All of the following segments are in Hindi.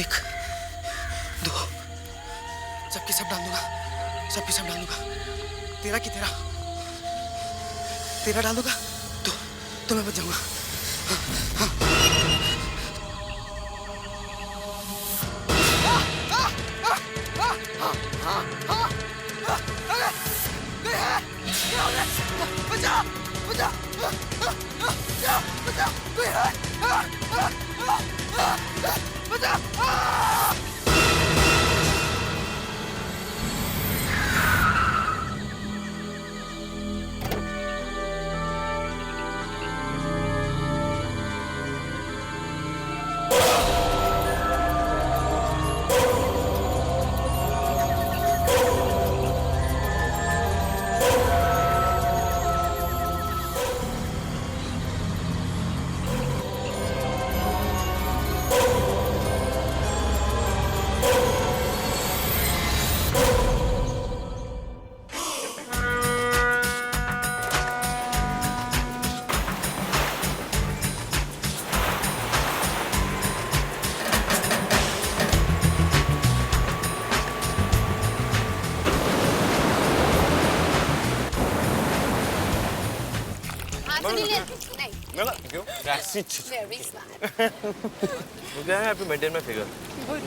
एक, दो, सबके सब डाल दूंगा, सबके सब डाल दूंगा। तेरा की तेरा, तेरा डाल दूंगा तो मैं बच जाऊंगा। बचा, बचा, बचा, कोई है? बचा! क्यों? Very smart. वो क्या है? आपको मेंटेन में figure. Good.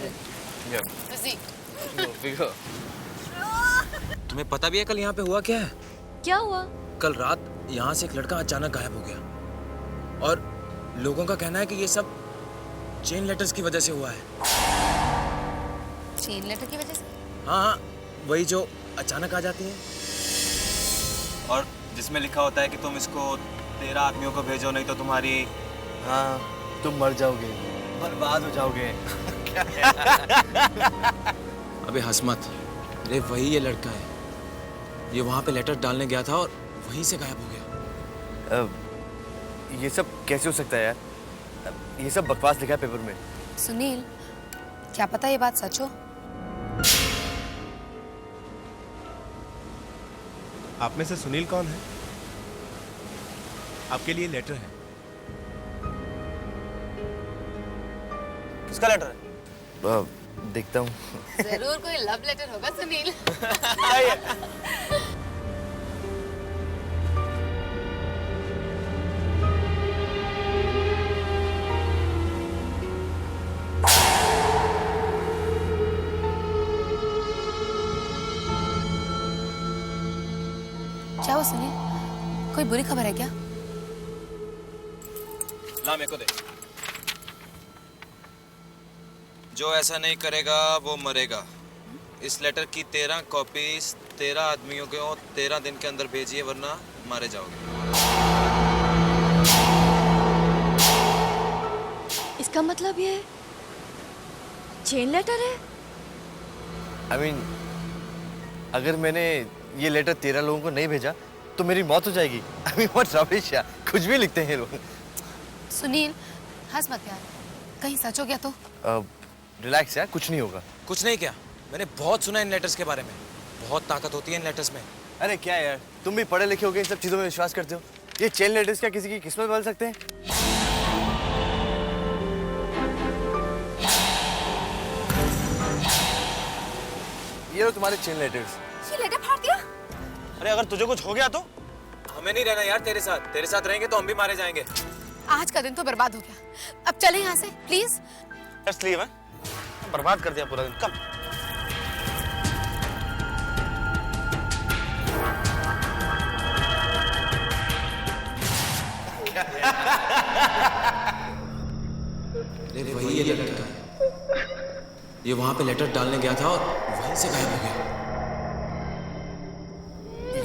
Yeah. Physique. Figure. तुम्हें पता भी है कल यहाँ पे हुआ क्या है? क्या हुआ? कल रात यहाँ से एक लड़का अचानक गायब हो गया और लोगों का कहना है कि ये सब चेन लेटर्स की वजह से हुआ है। चेन लेटर की वजह से? हाँ, वही जो अचानक आ जाती है। और जिसमें लिखा होता है कि तुम इसको 13 आदमियों को भेजो, नहीं तो तुम्हारी, हाँ, तुम मर जाओगे, बर्बाद हो जाओगे। अबे हंस मत, अरे वही ये लड़का है। ये वहाँ पे लेटर डालने गया था और वहीं से गायब हो गया। ये सब कैसे हो सकता है यार? ये सब बकवास लिखा है पेपर में। सुनील, क्या पता ये बात सच हो? आप में से सुनील कौन है? आपके लिए लेटर है। किसका लेटर है? देखता हूँ। जरूर कोई लव लेटर होगा सुनील। क्या हुआ सुनील? कोई बुरी खबर है क्या? ला मेरे को दे। जो ऐसा नहीं करेगा वो मरेगा। इस लेटर की 13 कॉपीज 13 आदमियों को 13 दिन के अंदर भेजिए, वरना मारे जाओगे। इसका मतलब ये चेन लेटर है? I mean, अगर मैंने ये लेटर 13 लोगों को नहीं भेजा तो मेरी मौत हो जाएगी। I mean, what rubbish यार, कुछ भी लिखते हैं लोग। सुनील, हंस मत यार, कहीं सच हो गया तो? रिलैक्स यार, कुछ नहीं होगा। कुछ नहीं क्या? मैंने बहुत सुना इन लेटर्स के बारे में। बहुत ताकत होती है इन लेटर्स में। अरे क्या यार, तुम भी पढ़े लिखे होगे, इन सब चीजों में विश्वास करते हो? ये चेन लेटर्स क्या किसी की किस्मत बदल सकते हैं? ये लो तुम्हारे चेन लेटर्स। ये लेटर फाड़ दिया? अरे अगर तुझे कुछ हो गया तो? हमें नहीं रहना यार तेरे साथ। तेरे साथ रहेंगे तो हम भी मारे जाएंगे। आज का दिन तो बर्बाद हो गया। अब चले यहाँ से प्लीज। जस्ट लीव है। बर्बाद कर दिया पूरा दिन। कम। अरे वही ये लड़का है। ये वहाँ पे लेटर डालने गया था और वहीं से गायब हो गया।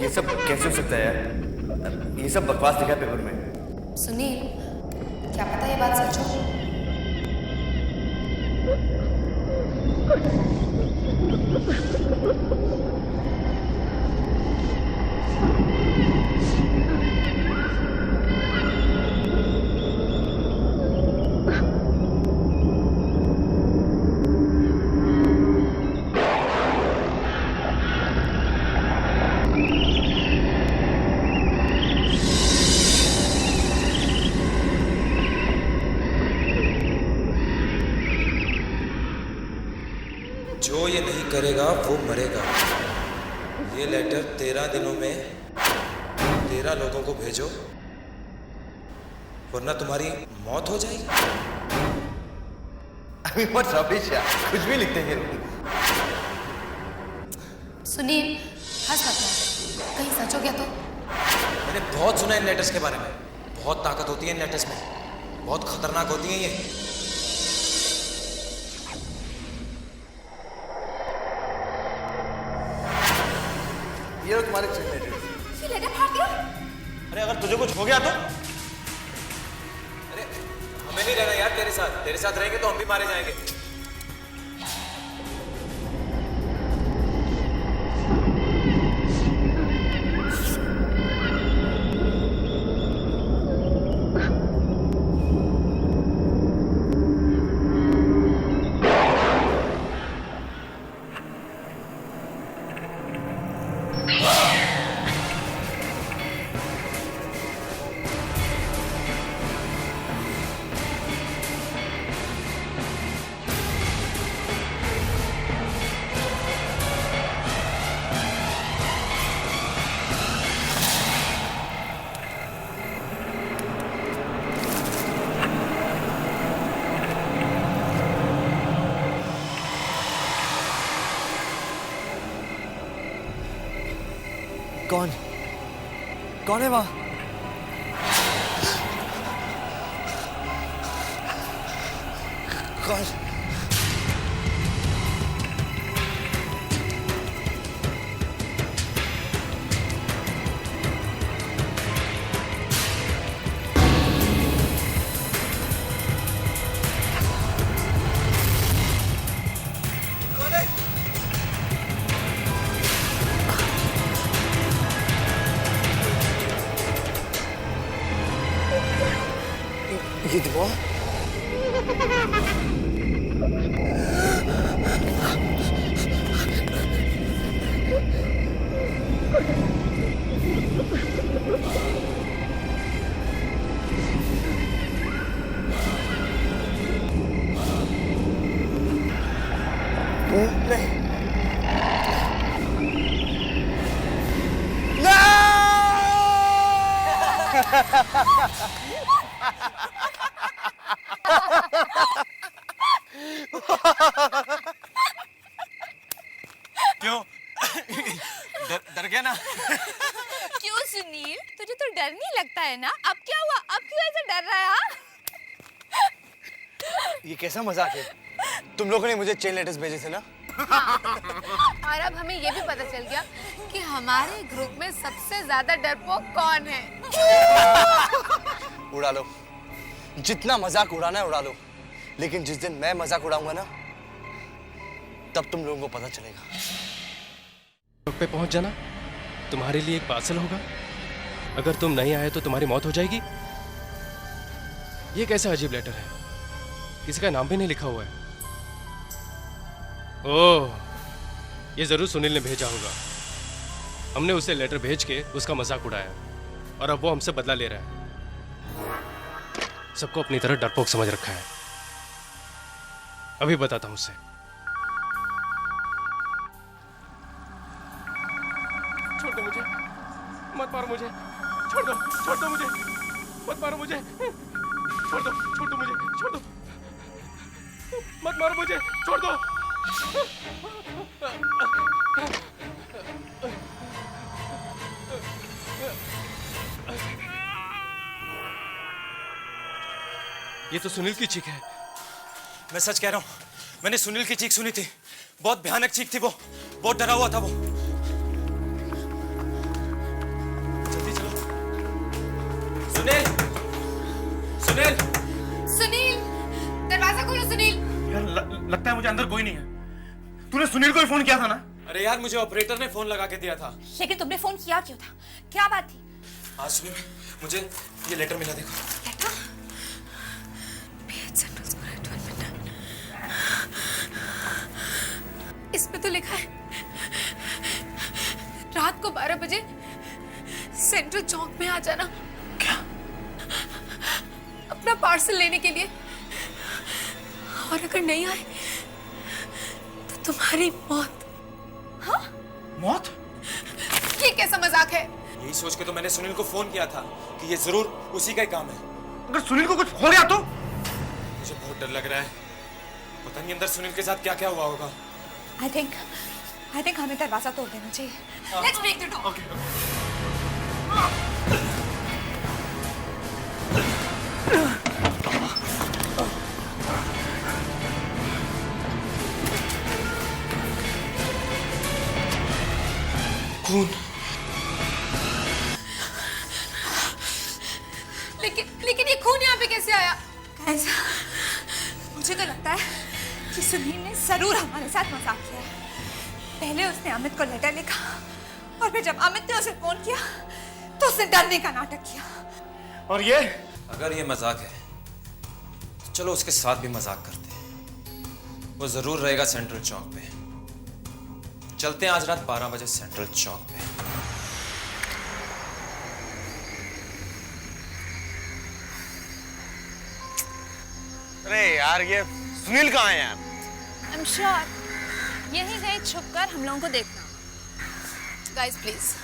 ये सब कैसे हो सकता है यार? ये सब बकवास लिखा है पेपर में। सुनील, क्या पता ये बात सच हो? जो ये नहीं करेगा वो मरेगा। ये लेटर 13 दिनों में 13 लोगों को भेजो, वरना तुम्हारी मौत हो जाएगी। I mean, what rubbish यार, कुछ भी लिखते हैं। सुनील हंस मत यार, कहीं सच हो गया तो? मैंने बहुत सुना इन लेटर्स के बारे में। बहुत ताकत होती है इन लेटर्स में, बहुत खतरनाक होती हैं ये। ये लो तुम्हारे चेन लेटर। ये लेटर फाड़ दिया? अरे अगर तुझे कुछ हो गया तो? अरे हमें नहीं रहना यार तेरे साथ। तेरे साथ रहेंगे तो हम भी मारे जाएंगे। कौन? कौन है वहां? कौन? ये दुआ? नहीं। क्यों? डर गया ना? क्यों सुनील, तुझे तो डर नहीं लगता है ना? अब क्या हुआ? अब क्यों ऐसे डर रहा है? हाँ? ये कैसा मजाक है? तुम लोगों ने मुझे चेन लेटर्स भेजे थे ना? और अब हमें ये भी पता चल गया कि हमारे ग्रुप में सबसे ज्यादा डरपोक कौन है। उड़ा लो, जितना मजाक उड़ाना है उड़ा लो, लेकिन जिस दिन मैं मजाक उड़ाऊंगा ना, तब तुम लोगों को पता चलेगा। पे पहुंच जाना, तुम्हारे लिए एक पार्सल होगा। अगर तुम नहीं आए तो तुम्हारी मौत हो जाएगी। ये कैसा अजीब लेटर है, किसी का नाम भी नहीं लिखा हुआ है। ओह, ये जरूर सुनील ने भेजा होगा। हमने उसे लेटर भेज के उसका मजाक उड़ाया और अब वो हमसे बदला ले रहा है। सबको अपनी तरह डरपोक समझ रखा है। अभी बताता हूं उसे। छोड़ दो मुझे, मत मारो मुझे, छोड़ दो मुझे, मत मारो मुझे, छोड़ दो मुझे, छोड़ दो, मत मारो मुझे, छोड़ दो। ये तो सुनील की चीख है। मैं सच कह रहा हूँ, मैंने सुनील की चीख सुनी थी। बहुत भयानक चीख थी वो, बहुत डरा हुआ था वो। जल्दी चलो। सुनील, सुनील, सुनील, दरवाजा खोलो सुनील। यार लगता है मुझे अंदर कोई नहीं है। तूने सुनील को ही फोन किया था ना? अरे यार, मुझे ऑपरेटर ने फोन लगा के दिया था। लेकिन तुमने फोन किया क्यों था? क्या बात थी? आज सुबह में मुझे ये लेटर मिला, देखो। लेटर? इसमें तो लिखा है रात को 12 बजे सेंट्रल चौक में आ जाना। क्या? अपना पार्सल लेने के लिए। और अगर नहीं आए तो तुम्हारी मौत। मौत? ये कैसा मजाक है? यही सोच के तो मैंने सुनील को फोन किया था कि ये जरूर उसी का ही काम है। अगर सुनील को कुछ हो गया तो? मुझे बहुत डर लग रहा है, पता नहीं अंदर सुनील के साथ क्या क्या हुआ होगा। I think हमें दरवाजा तोड़ देना चाहिए। Let's break the door. खून। लेकिन ये खून यहाँ पे कैसे आया? Guys, मुझे तो लगता है कि सुनील ने जरूर हमारे साथ मजाक किया है। पहले उसने अमित को लेटर लिखा और फिर जब अमित ने उसे फोन किया तो उसने डरने का नाटक किया। और ये? अगर ये मजाक है तो चलो उसके साथ भी मजाक करते हैं। वो जरूर रहेगा सेंट्रल चौक पे। चलते हैं आज रात 12 बजे सेंट्रल चौक पे। अरे यार, ये सुनील कहाँ है यार? I'm sure यहीं कहीं छुपकर हम लोगों को देखना। गाइस प्लीज,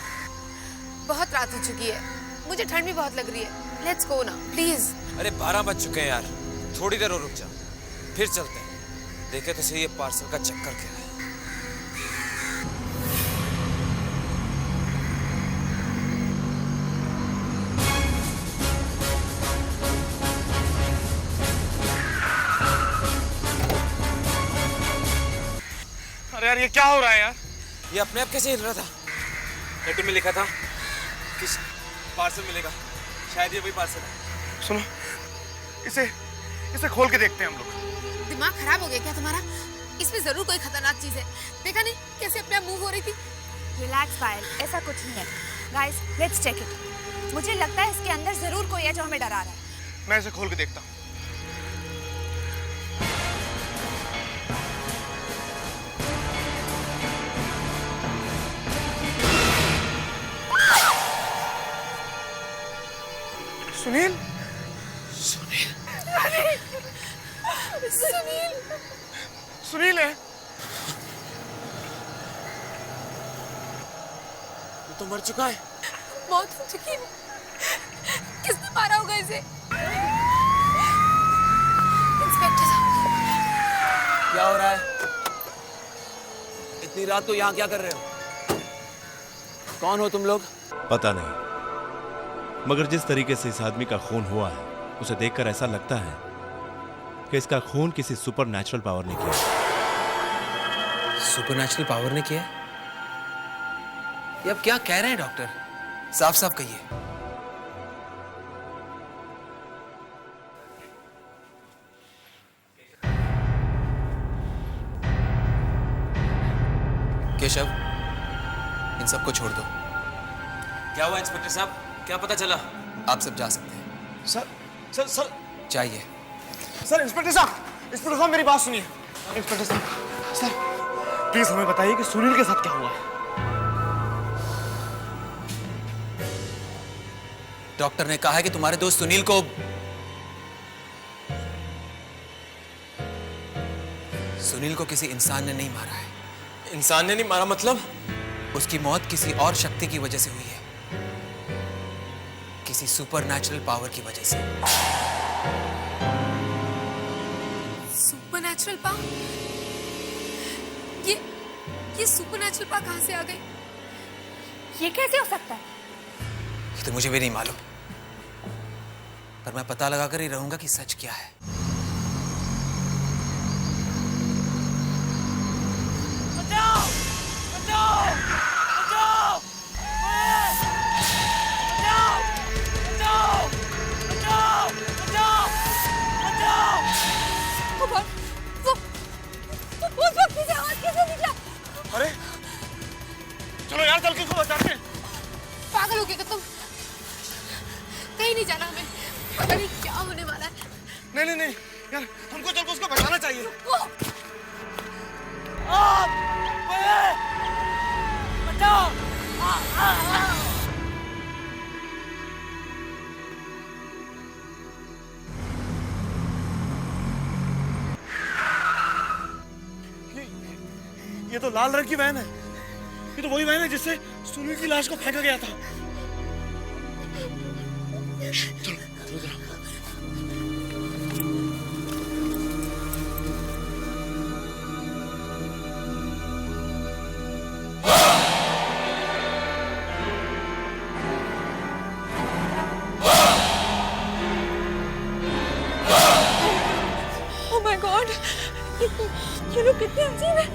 बहुत रात हो चुकी है, मुझे ठंड भी बहुत लग रही है। लेट्स गो ना प्लीज। अरे 12 बज चुके हैं यार, थोड़ी देर और रुक जा, फिर चलते हैं। देखे तो सही ये पार्सल का चक्कर क्या है। अरे यार, ये क्या हो रहा है यार? ये अपने आप कैसे हिल रहा था? लेटर में लिखा था कि पार्सल मिलेगा, शायद ये वही पार्सल है। सुनो, इसे खोल के देखते हैं हम लोग। दिमाग खराब हो गया क्या तुम्हारा? इसमें जरूर कोई खतरनाक चीज है। देखा नहीं कैसे अपने आप मूव हो रही थी? रिलैक्स पायल, ऐसा कुछ नहीं है। Guys, let's check it. मुझे लगता है इसके अंदर जरूर कोई है जो हमें डरा रहा है। मैं इसे खोल के देखता हूँ। सुनील? सुनील है? वो तो मर चुका है। मौत हो चुकी है। किसने मारा होगा इसे? इंस्पेक्टर साहब। क्या हो रहा है? इतनी रात को यहाँ क्या कर रहे हो? कौन हो तुम लोग? पता नहीं, मगर जिस तरीके से इस आदमी का खून हुआ है उसे देखकर ऐसा लगता है कि इसका खून किसी सुपरनैचुरल पावर ने किया। सुपरनैचुरल पावर ने किया? ये अब क्या कह रहे हैं डॉक्टर? साफ साफ कहिए। केशव, इन सबको छोड़ दो। क्या हुआ इंस्पेक्टर साहब? क्या पता चला? आप सब जा सकते हैं। सर चाहिए। सर, इंस्पेक्टर साहब मेरी बात सुनिए। इंस्पेक्टर साहब, सर प्लीज हमें बताइए कि सुनील के साथ क्या हुआ है। डॉक्टर ने कहा है कि तुम्हारे दोस्त सुनील को किसी इंसान ने नहीं मारा है। इंसान ने नहीं मारा मतलब? उसकी मौत किसी और शक्ति की वजह से हुई है, किसी सुपरनैचुरल पावर की वजह से। Supernatural power? ये सुपरनैचुरल पावर कहाँ से आ गई? ये कैसे हो सकता है? ये तो मुझे भी नहीं मालूम, पर मैं पता लगाकर ही रहूंगा कि सच क्या है। अरे चलो यार, चल के इसको बचाते हैं। पागल हो गए क्या तुम? कहीं नहीं जाना हमें, पता नहीं क्या होने वाला है। नहीं यार, हमको चल के उसको बचाना चाहिए। ये तो लाल रंग की वैन है। ये तो वही वैन है जिससे सुनील की लाश को फेंका गया था। चलो चलो जरा। ओह माय गॉड, ये लोग कितने अजीब हैं।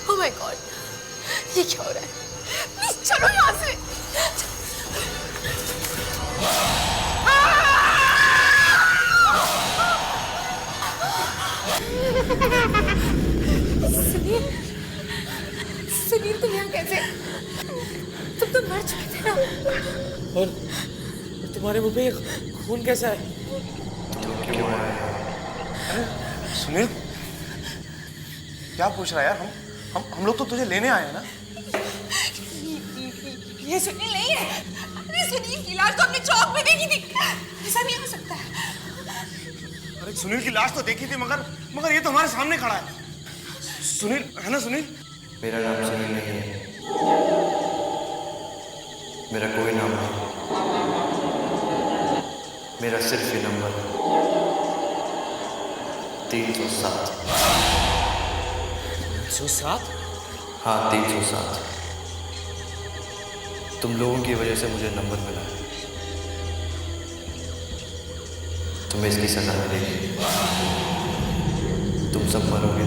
ओह माय गॉड, ये क्या हो रहा है? प्लीज चलो यहाँ से। सुनील, सुनील तुम यहाँ कैसे? तुम तो मर चुके थे ना। और तुम्हारे मुंह पे खून कैसा है? सुनील, क्या पूछ रहा है यार? हम लोग तो तुझे लेने आए हैं ना। ये सुनील नहीं है। अरे सुनील की लाश तो हमने चौक में देखी थी। ऐसा नहीं हो सकता है। अरे सुनील की लाश तो देखी थी, मगर ये तो हमारे सामने खड़ा है। सुनील है ना? सुनील, मेरा नाम सुनील नहीं है। मेरा कोई नाम नहीं। मेरा सिर्फ ये नंबर है, 307। 307? हाँ, 307। तुम लोगों की वजह से मुझे नंबर मिला है। तुम्हें इसकी सजा मिलेगी। तुम सब मरोगे,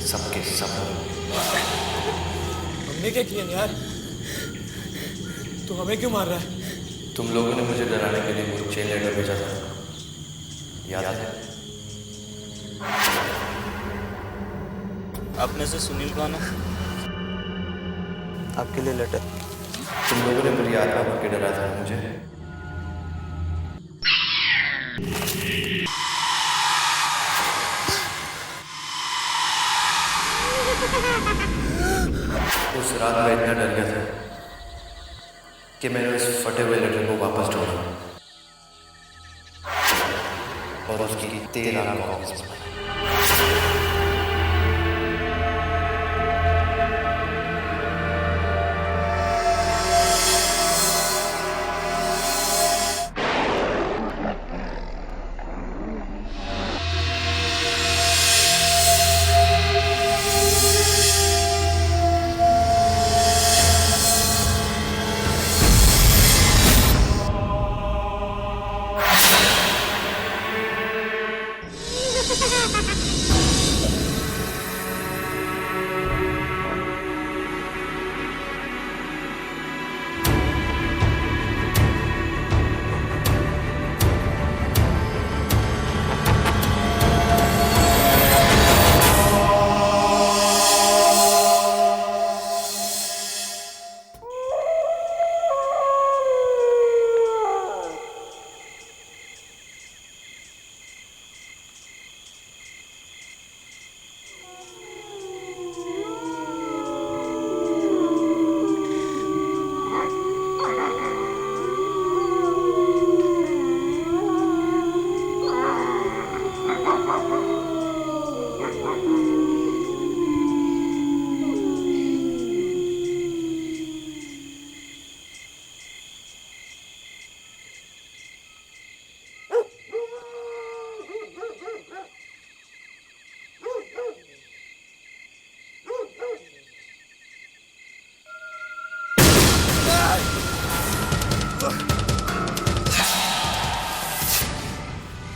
सबके सब मरोगे। हमने क्या किया यार? तू हमें क्यों मार रहा है? तुम लोगों ने मुझे डराने के लिए मुझे चेन लेटर भेजा था, याद है? अपने से सुनील कौन है? आपके लिए लेटर। तुम लोगों ने मेरी आत्मा भर के डरा था मुझे। उस रात मैं इतना डर गया था कि मैंने उस फटे हुए लेटर को वापस ढूंढा। और उसकी 13 कॉपीज बनाई।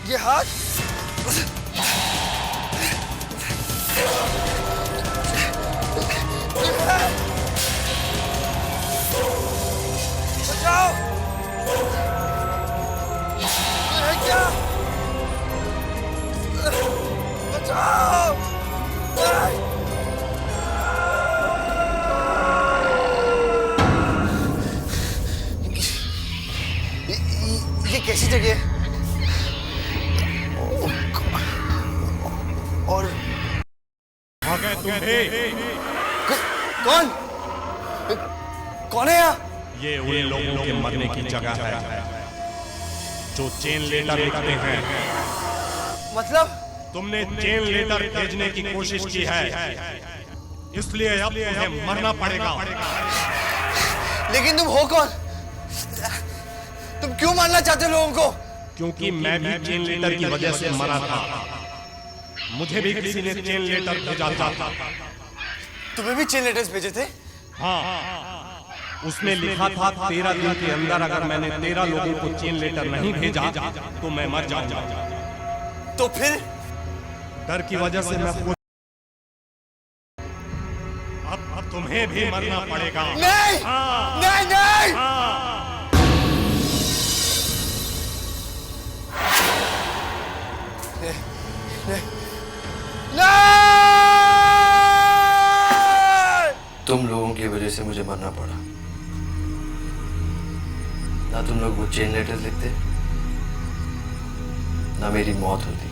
ये हाथ बचाओ, ये क्या? बचाओ, ये कैसी जगह है? और कौन कौन है यहाँ? ये उन लोगों के मरने की जगह है जो चेन लेटर लिखते हैं। मतलब तुमने चेन लेटर भेजने की कोशिश की है, इसलिए अब तुम्हें मरना पड़ेगा। लेकिन तुम हो कौन? तुम क्यों मारना चाहते हो लोगों को? क्योंकि मैं भी चेन लेटर की वजह से मरा था। मुझे भी किसी ने चेन लेटर भेजा था। तुम्हें भी चेन लेटर्स भेजे थे? हाँ, उसमें लिखा था 13 दिन के अंदर अगर मैंने 13 लोगों को चेन लेटर नहीं भेजा तो मैं मर जाऊंगा। तो फिर डर की वजह से मैं खुद अब तुम्हें भी मरना पड़ेगा। नहीं, नहीं, नहीं। तुम लोगों की वजह से मुझे मरना पड़ा। ना तुम लोग वो चेन लेटर्स लिखते, ना मेरी मौत होती।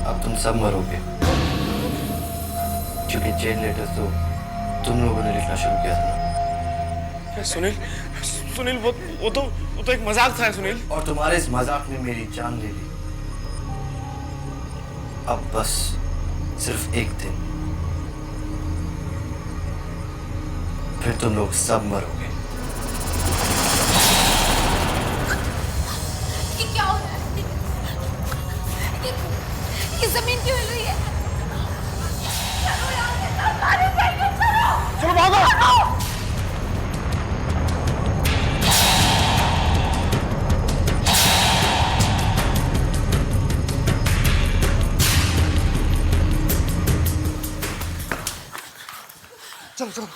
अब तुम सब मरोगे, क्योंकि चेन लेटर्स तो तुम लोगों ने लिखना शुरू किया था ना। सुनील, सुनील वो तो एक मजाक था सुनील। और तुम्हारे इस मजाक ने मेरी जान ले ली। अब बस सिर्फ एक दिन, फिर तुम लोग सब मरोगे। ये क्या हो रहा है? ये जमीन क्यों हिल रही है? चलो यहाँ से, सरकारी जाइए, चलो। चलो भागो। चलो चलो।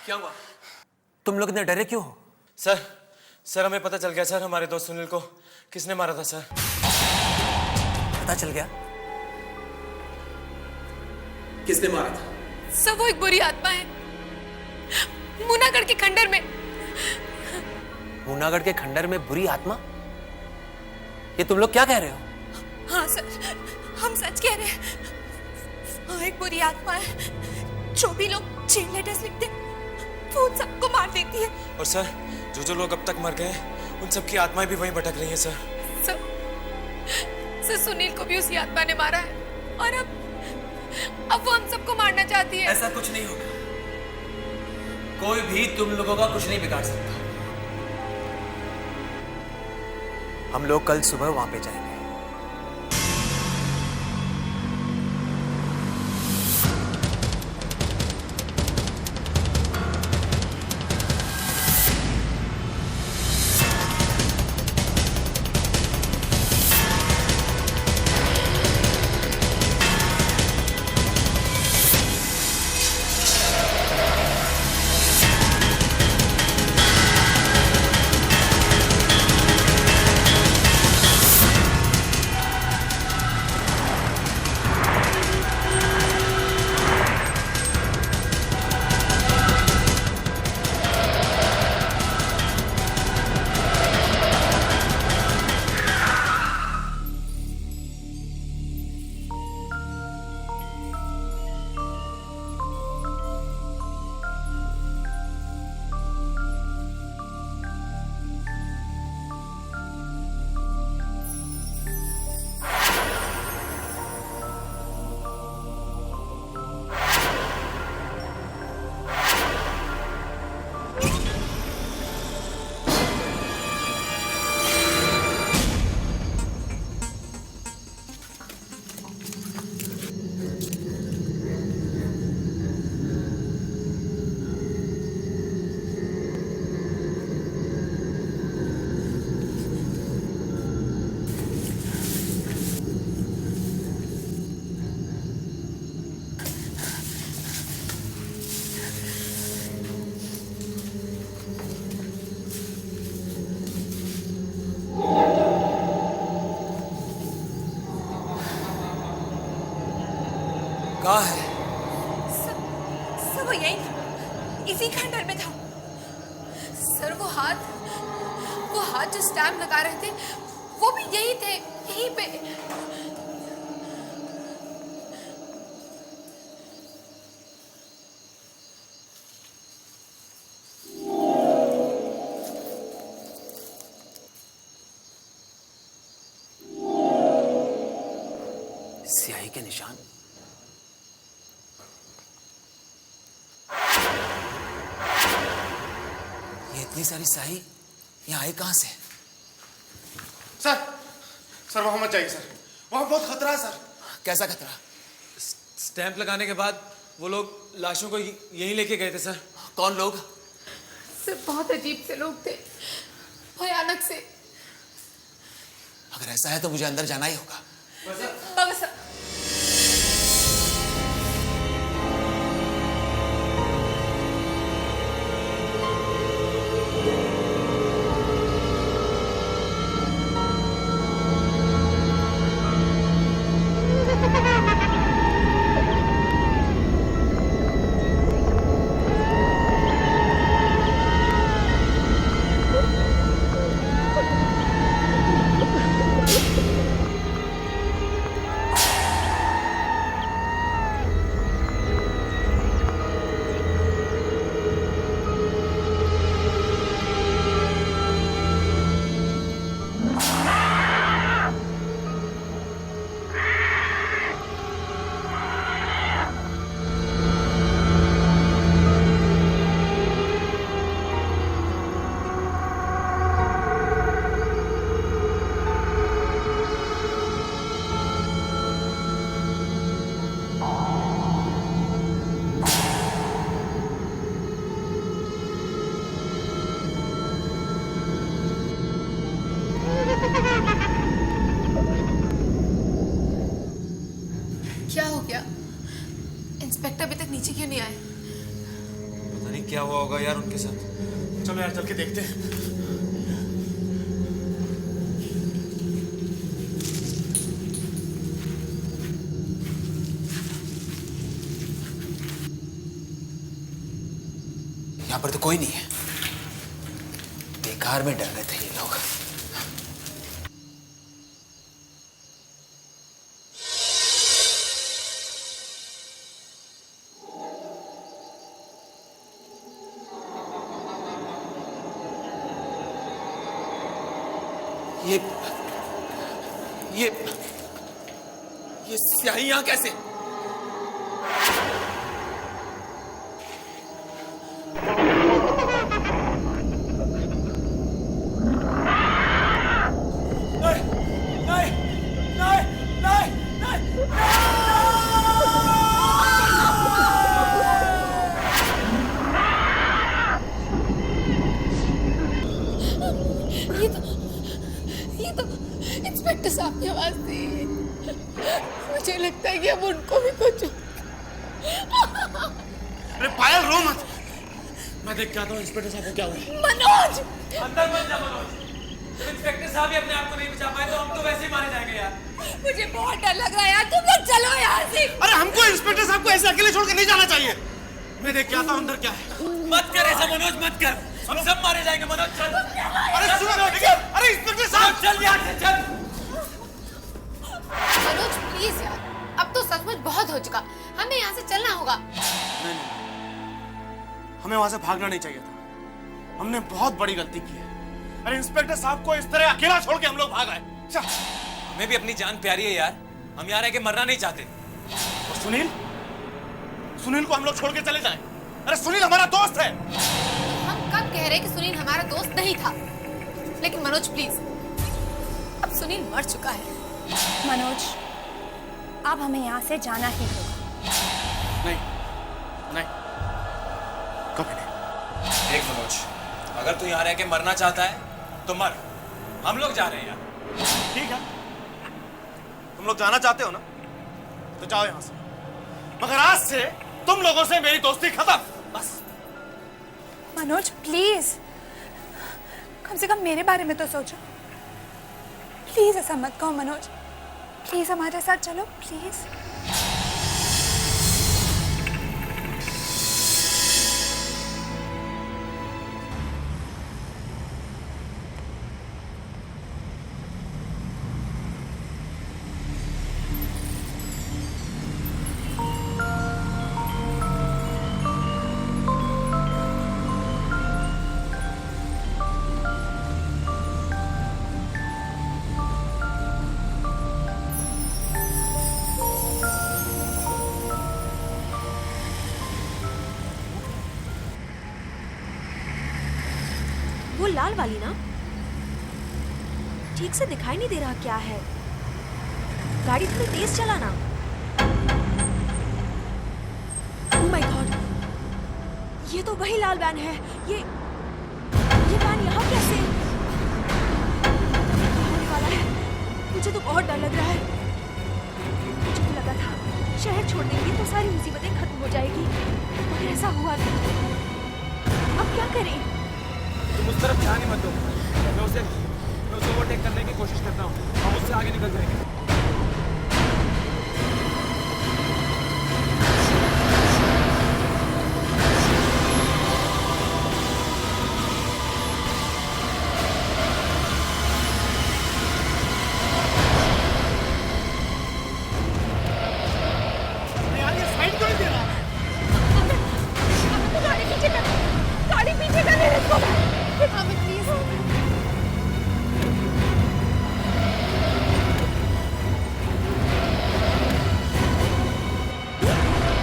क्या हुआ? तुम लोग इतने डरे क्यों हो? सर हमें पता चल गया सर, हमारे दोस्त सुनील को किसने मारा था सर। पता चल गया? किसने मारा था? सब वो एक बुरी आत्मा है, मुनागढ़ के खंडर में। मुनागढ़ के खंडर में बुरी आत्मा? ये तुम लोग क्या कह रहे हो? हाँ सर, हम सच कह रहे हैं। हाँ, एक बुरी आत्मा है। जो भी लोग चेन लेटर्स लिखते, वो उन सबको मार देती है। और सर, जो लोग अब तक मर गए हैं, उन सबकी आत्माएं भी वहीं भटक रही हैं सर। सर, सुनील को भी उसकी आत्मा ने मारा है और अब वो हम सबको मारना चाहती है। ऐसा कुछ नहीं होगा, कोई भी तुम लोगों का कुछ नहीं बिगाड़ सकता। हम लोग कल सुबह वहां पे जाएंगे। कहाँ है? सर वो यही था, इसी खंडर में था। सर वो हाथ जो स्टैम्प लगा रहे थे वो भी यही थे, यहीं पे। स्याही के निशान। ये इतनी सारी स्याही यहाँ आई कहां से? सर वहां मत जाइए सर, वहां बहुत खतरा है सर। कैसा खतरा? स्टैंप लगाने के बाद वो लोग लाशों को यहीं लेके गए थे सर। कौन लोग? सर बहुत अजीब से लोग थे, भयानक से। अगर ऐसा है तो मुझे अंदर जाना ही होगा। बाबा सर, क्या हो गया? इंस्पेक्टर अभी तक नीचे क्यों नहीं आए? पता नहीं क्या हुआ होगा यार उनके साथ। चलो यार चल के देखते हैं। यहाँ पर तो कोई नहीं है, बेकार में डर रहे थे ये लोग। ये ये ये स्याही यहाँ कैसे? ये तो इंस्पेक्टर साहब की आवाज थी। मुझे लगता है कि अब उनको भी कुछ। अरे पायल रो मत, मैं देख के आता हूँ इंस्पेक्टर साहब को क्या हुआ। मनोज, अंदर मत जा मनोज। इंस्पेक्टर साहब ही अपने आप को नहीं बचा पाए तो हम तो वैसे ही मारे जाएंगे यार। मुझे बहुत डर लग रहा है यार, तुम लोग चलो यहाँ से। अरे हमको इंस्पेक्टर साहब को ऐसे अकेले छोड़ के नहीं जाना चाहिए। मैं देख के आता हूँ अंदर क्या है। मत कर ऐसा मनोज, मत कर, हम सब मारे जाएंगे मनोज। चल अरे सुनो, अरे इंस्पेक्टर साहब चल यहाँ से चल। मनोज प्लीज यार, अब तो सचमुच बहुत हो चुका, हमें यहाँ से चलना होगा। हमें वहां से भागना नहीं चाहिए था, हमने बहुत बड़ी गलती की है। अरे इंस्पेक्टर साहब को इस तरह अकेला छोड़ के हम लोग भाग आए। हमें भी अपनी जान प्यारी है यार, हम यहाँ रह के मरना नहीं चाहते। और सुनील, सुनील को हम लोग छोड़ के चले जाएं। अरे सुनील हमारा दोस्त है। हम कब कह रहे कि सुनील हमारा दोस्त नहीं था, लेकिन मनोज प्लीज, अब सुनील मर चुका है। मनोज, अब हमें यहाँ से जाना ही होगा। नहीं नहीं, कभी नहीं। देख मनोज, अगर तू यहाँ रह के मरना चाहता है तो मर, हम लोग जा रहे हैं यार। ठीक है, तुम लोग जाना चाहते हो ना, तो जाओ यहाँ से, मगर आज से तुम लोगों से मेरी दोस्ती खत्म, बस। मनोज प्लीज, कम से कम मेरे बारे में तो सोचो। प्लीज ऐसा मत कहो मनोज, प्लीज हमारे साथ चलो प्लीज। वो लाल वाली ना, ठीक से दिखाई नहीं दे रहा क्या है। गाड़ी थोड़ी तेज चलाना। ओह माय गॉड, ये तो वही लाल वैन है। ये वैन यहाँ कैसे? क्या होने वाला है? मुझे तो बहुत डर लग रहा है। मुझे तो लगा था शहर छोड़ देंगे तो सारी मुसीबतें खत्म हो जाएगी, मगर ऐसा हुआ नहीं। अब क्या करें? तुम उस तरफ ध्यान ही मत दो, मैं उसे ओवरटेक करने की कोशिश करता हूँ, हम उससे आगे निकल जाएंगे। यार ये साइड क्यों नहीं दे रहा? गाड़ी पीछे कर ले इसको। हमें प्लीज।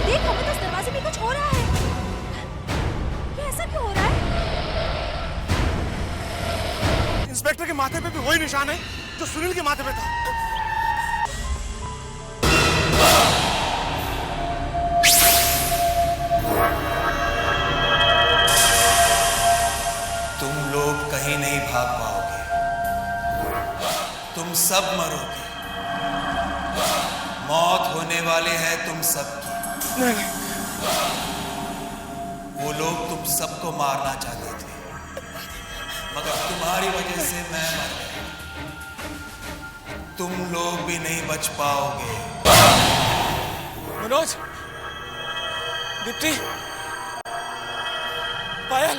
देख, हमें तो इस दरवाजे में कुछ हो रहा है। ये ऐसा क्यों हो रहा है? इंस्पेक्टर के माथे पे भी वही निशान है जो सुनील के माथे पे था। तुम लोग कहीं नहीं भाग पाओगे, तुम सब मरोगे। मौत होने वाले हैं तुम सबकी। वो लोग तुम सबको मारना चाहते थे, मगर तुम्हारी वजह से मैं मर गया। तुम लोग भी नहीं बच पाओगे। मनोज, दीप्ति, पायल,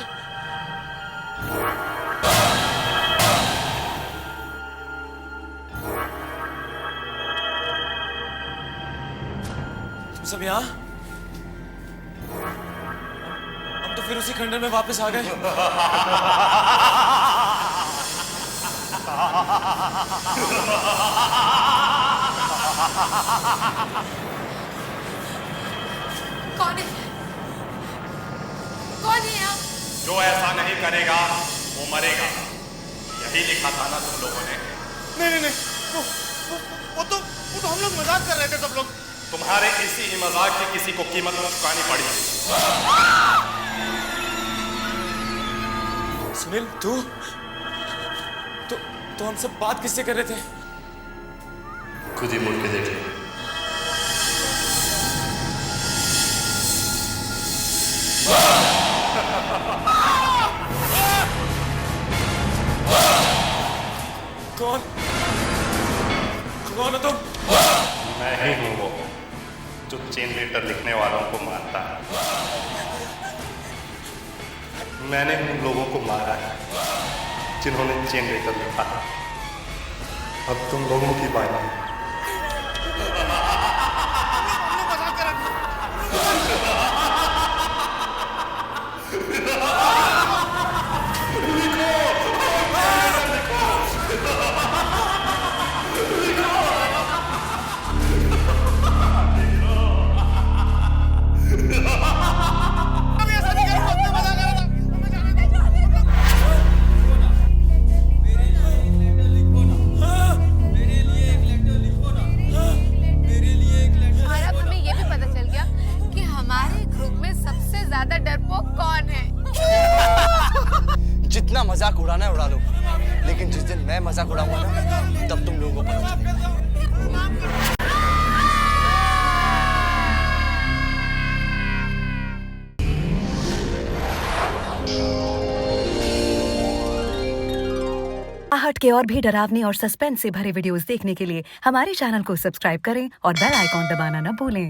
तुम सब यहाँ? हम तो फिर उसी खंडर में वापस आ गए। कौन है? कौन है आप? जो ऐसा नहीं करेगा वो मरेगा, यही लिखा था ना तुम लोगों ने। नहीं नहीं नहीं, वो तो हम लोग मजाक कर रहे थे सब लोग। तुम्हारे इसी ही मजाक की किसी को कीमत चुकानी पड़ी। सुनील, तो हम सब बात किससे कर रहे थे? खुद ही मुड़ के देख लो। कौन हो तुम? मैं ही हूं वो जो चेन लेटर लिखने वालों को मारता है। मैंने उन लोगों को मारा है जिन्होंने चेन लेटर लिखा था। अब तुम लोगों की बारी है। और अब हमें ये भी पता चल गया कि हमारे ग्रुप में सबसे ज्यादा डरपोक कौन है। जितना मजाक उड़ाना है उड़ा लो, लेकिन जिस दिन मैं मजाक उड़ाऊंगा ना, तब तुम लोगों को पता चलेगा। आहट के और भी डरावनी और सस्पेंस से भरे वीडियोस देखने के लिए हमारे चैनल को सब्सक्राइब करें और बेल आइकॉन दबाना न भूलें।